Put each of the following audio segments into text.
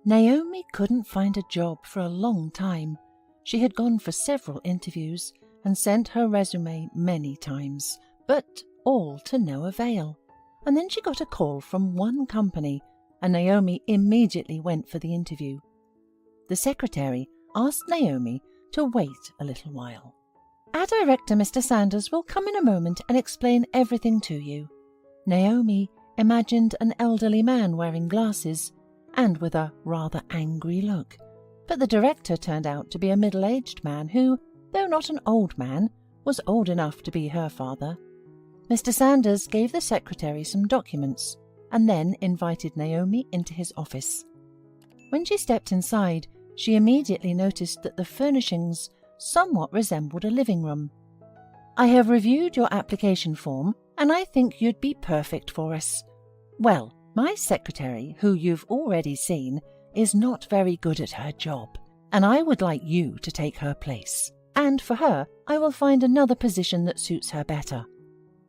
Naomi couldn't find a job for a long time. She had gone for several interviews and sent her resume many times, but all to no avail. And then she got a call from one company, and Naomi immediately went for the interview. The secretary asked Naomi to wait a little while. "Our director, Mr. Sanders, will come in a moment and explain everything to you." Naomi imagined an elderly man wearing glasses and with a rather angry look, but the director turned out to be a middle-aged man who, though not an old man, was old enough to be her father. Mr. Sanders gave the secretary some documents and then invited Naomi into his office. When she stepped inside, she immediately noticed that the furnishings somewhat resembled a living room. "I have reviewed your application form, and I think you'd be perfect for us. Well, my secretary, who you've already seen, is not very good at her job, and I would like you to take her place. And for her, I will find another position that suits her better."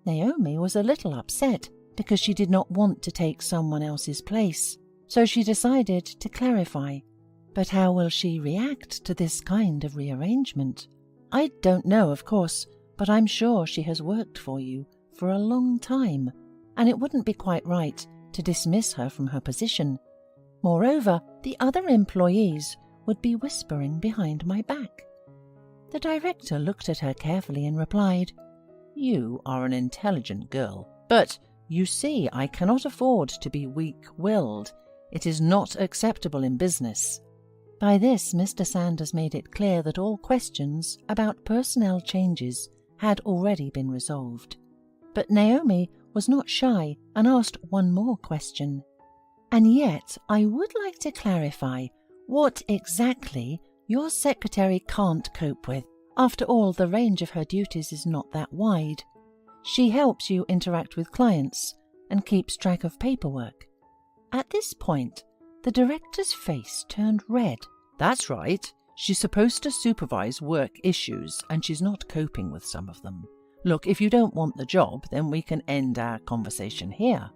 Naomi was a little upset because she did not want to take someone else's place, so she decided to clarify. But how will she react to this kind of rearrangement? "I don't know, of course, but I'm sure she has worked for you for a long time, and it wouldn't be quite right to dismiss her from her position. Moreover, the other employees would be whispering behind my back." The director looked at her carefully and replied, "You are an intelligent girl, but you see I cannot afford to be weak-willed. It is not acceptable in business." By this, Mr. Sanders made it clear that all questions about personnel changes had already been resolved. But Naomi was not shy and asked one more question. "And yet I would like to clarify what exactly your secretary can't cope with. After all, the range of her duties is not that wide. She helps you interact with clients and keeps track of paperwork." At this point, the director's face turned red. "That's right. She's supposed to supervise work issues, and she's not coping with some of them. Look, if you don't want the job, then we can end our conversation here."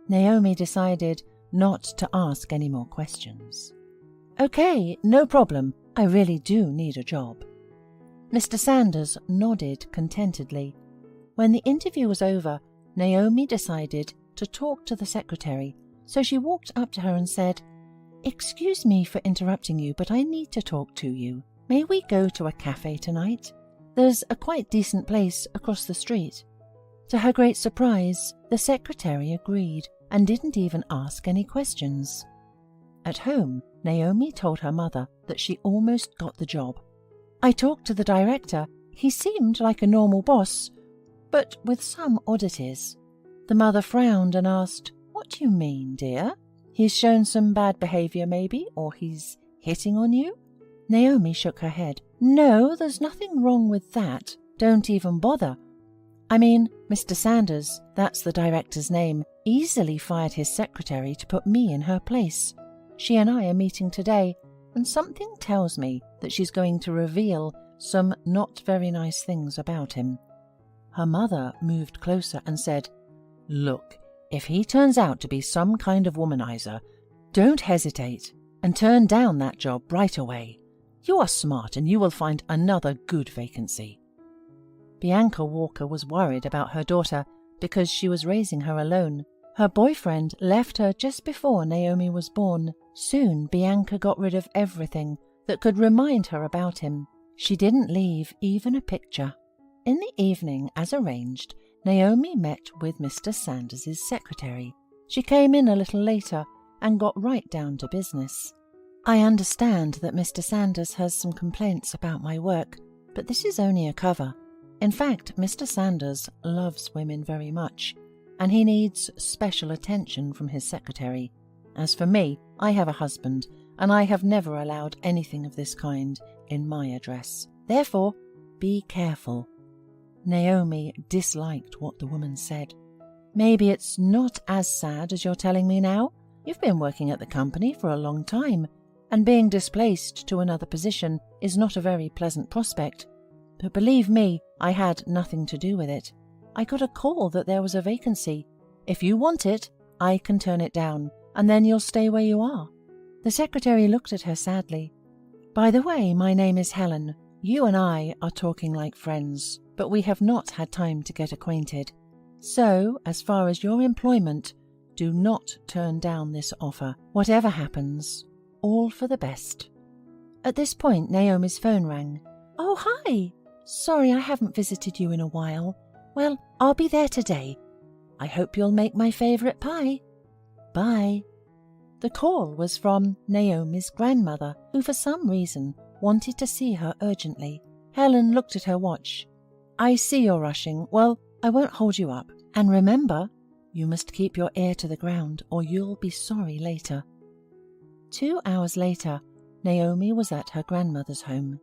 Naomi decided not to ask any more questions. "Okay, no problem. I really do need a job." Mr. Sanders nodded contentedly. When the interview was over, Naomi decided to talk to the secretary, so she walked up to her and said, "Excuse me for interrupting you, but I need to talk to you. May we go to a cafe tonight? There's a quite decent place across the street." To her great surprise, the secretary agreed and didn't even ask any questions. At home, Naomi told her mother that she almost got the job. "I talked to the director. He seemed like a normal boss, but with some oddities." The mother frowned and asked, "What do you mean, dear? He's shown some bad behavior maybe, or he's hitting on you?" Naomi shook her head. "No, there's nothing wrong with that. Don't even bother. I mean, Mr. Sanders, that's the director's name, easily fired his secretary to put me in her place. She and I are meeting today, and something tells me that she's going to reveal some not very nice things about him." Her mother moved closer and said, "Look, if he turns out to be some kind of womanizer, don't hesitate and turn down that job right away. You are smart and you will find another good vacancy." Bianca Walker was worried about her daughter because she was raising her alone. Her boyfriend left her just before Naomi was born. Soon Bianca got rid of everything that could remind her about him. She didn't leave even a picture. In the evening, as arranged, Naomi met with Mr. Sanders' secretary. She came in a little later and got right down to business. "I understand that Mr. Sanders has some complaints about my work, but this is only a cover. In fact, Mr. Sanders loves women very much, and he needs special attention from his secretary. As for me, I have a husband, and I have never allowed anything of this kind in my address. Therefore, be careful." Naomi disliked what the woman said. "Maybe it's not as sad as you're telling me now. You've been working at the company for a long time, and being displaced to another position is not a very pleasant prospect. But believe me, I had nothing to do with it. I got a call that there was a vacancy. If you want it, I can turn it down, and then you'll stay where you are." The secretary looked at her sadly. "By the way, my name is Helen. You and I are talking like friends, but we have not had time to get acquainted. So, as far as your employment, do not turn down this offer. Whatever happens, all for the best." At this point, Naomi's phone rang. "Oh, hi! Sorry I haven't visited you in a while. Well, I'll be there today. I hope you'll make my favourite pie. Bye." The call was from Naomi's grandmother, who for some reason wanted to see her urgently. Helen looked at her watch. "I see you're rushing. Well, I won't hold you up. And remember, you must keep your ear to the ground or you'll be sorry later." 2 hours later, Naomi was at her grandmother's home.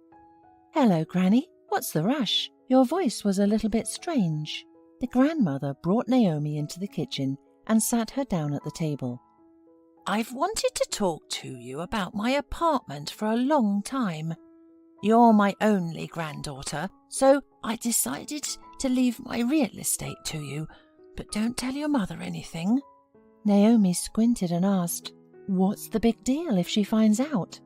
"Hello, Granny. What's the rush? Your voice was a little bit strange." The grandmother brought Naomi into the kitchen and sat her down at the table. "I've wanted to talk to you about my apartment for a long time. You're my only granddaughter, so I decided to leave my real estate to you, but don't tell your mother anything." Naomi squinted and asked, "What's the big deal if she finds out?"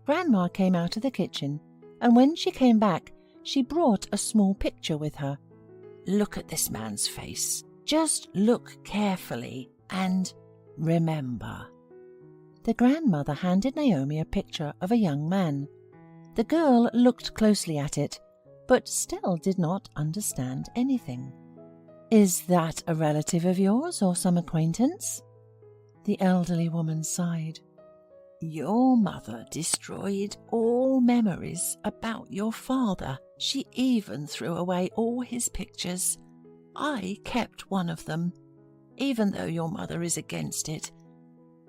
Grandma came out of the kitchen, and when she came back, she brought a small picture with her. "Look at this man's face. Just look carefully and remember." The grandmother handed Naomi a picture of a young man. The girl looked closely at it, but still did not understand anything. "Is that a relative of yours or some acquaintance?" The elderly woman sighed. "Your mother destroyed all memories about your father. She even threw away all his pictures. I kept one of them. Even though your mother is against it,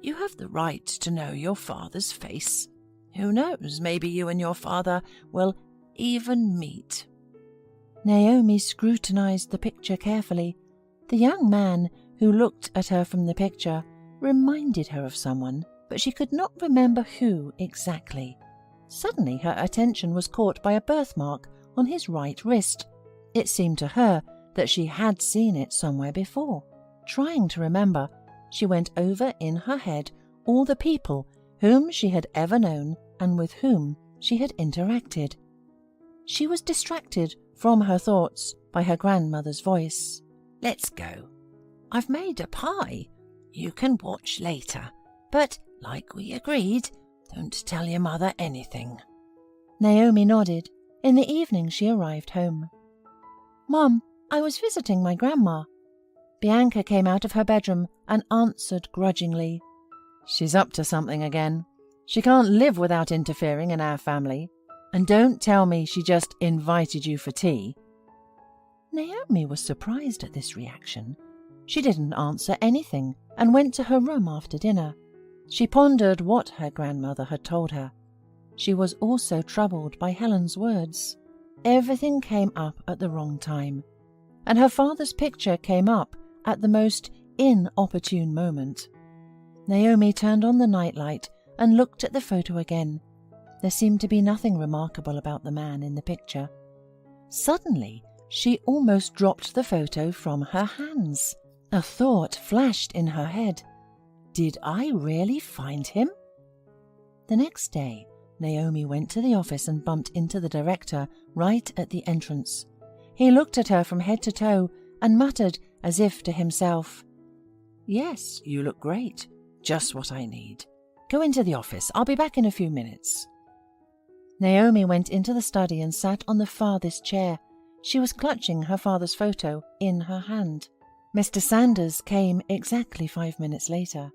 you have the right to know your father's face. Who knows, maybe you and your father will even meet." Naomi scrutinized the picture carefully. The young man who looked at her from the picture reminded her of someone, but she could not remember who exactly. Suddenly her attention was caught by a birthmark on his right wrist. It seemed to her that she had seen it somewhere before. Trying to remember, she went over in her head all the people whom she had ever known and with whom she had interacted. She was distracted from her thoughts by her grandmother's voice. "Let's go. I've made a pie. You can watch later. But, like we agreed, don't tell your mother anything." Naomi nodded. In the evening she arrived home. "Mom, I was visiting my grandma." Bianca came out of her bedroom and answered grudgingly. "She's up to something again. She can't live without interfering in our family. And don't tell me she just invited you for tea." Naomi was surprised at this reaction. She didn't answer anything and went to her room after dinner. She pondered what her grandmother had told her. She was also troubled by Helen's words. Everything came up at the wrong time, and her father's picture came up at the most inopportune moment. Naomi turned on the nightlight and looked at the photo again. There seemed to be nothing remarkable about the man in the picture. Suddenly, she almost dropped the photo from her hands. A thought flashed in her head. Did I really find him? The next day, Naomi went to the office and bumped into the director right at the entrance. He looked at her from head to toe and muttered as if to himself, "Yes, you look great. Just what I need. Go into the office. I'll be back in a few minutes." Naomi went into the study and sat on the farthest chair. She was clutching her father's photo in her hand. Mr. Sanders came exactly 5 minutes later.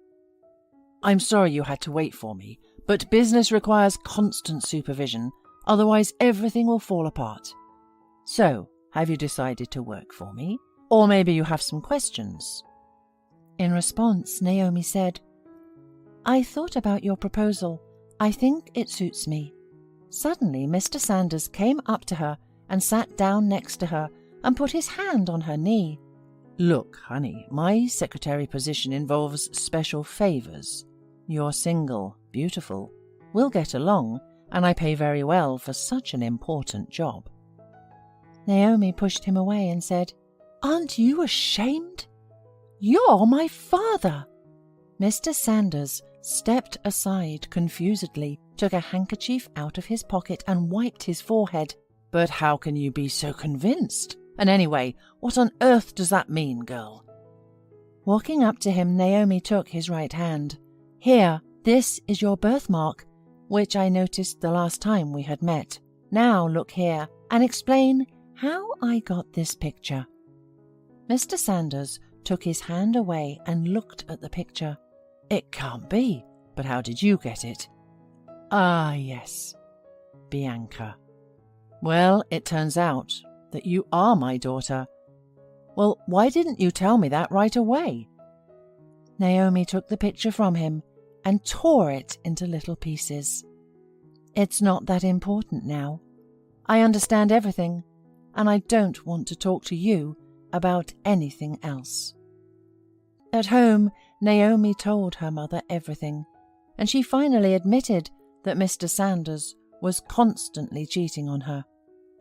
"I'm sorry you had to wait for me, but business requires constant supervision, otherwise everything will fall apart. So, have you decided to work for me? Or maybe you have some questions?" In response, Naomi said, "I thought about your proposal. I think it suits me." Suddenly, Mr. Sanders came up to her and sat down next to her and put his hand on her knee. "Look, honey, my secretary position involves special favors. You're single, beautiful, we'll get along, and I pay very well for such an important job." Naomi pushed him away and said, "Aren't you ashamed? You're my father!" Mr. Sanders stepped aside confusedly, took a handkerchief out of his pocket and wiped his forehead. "But how can you be so convinced? And anyway, what on earth does that mean, girl?" Walking up to him, Naomi took his right hand. "Here, this is your birthmark, which I noticed the last time we had met. Now look here and explain how I got this picture." Mr. Sanders took his hand away and looked at the picture. "It can't be, but how did you get it?" "Ah, yes, Bianca. Well, it turns out that you are my daughter. Well, why didn't you tell me that right away?" Naomi took the picture from him and tore it into little pieces. "It's not that important now. I understand everything, and I don't want to talk to you about anything else." At home, Naomi told her mother everything, and she finally admitted that Mr. Sanders was constantly cheating on her.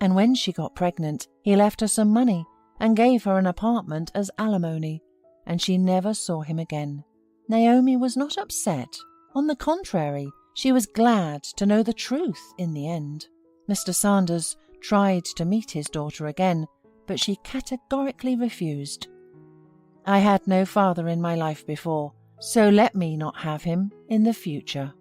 And when she got pregnant, he left her some money and gave her an apartment as alimony, and she never saw him again. Naomi was not upset. On the contrary, she was glad to know the truth in the end. Mr. Sanders tried to meet his daughter again, but she categorically refused. "I had no father in my life before, so let me not have him in the future."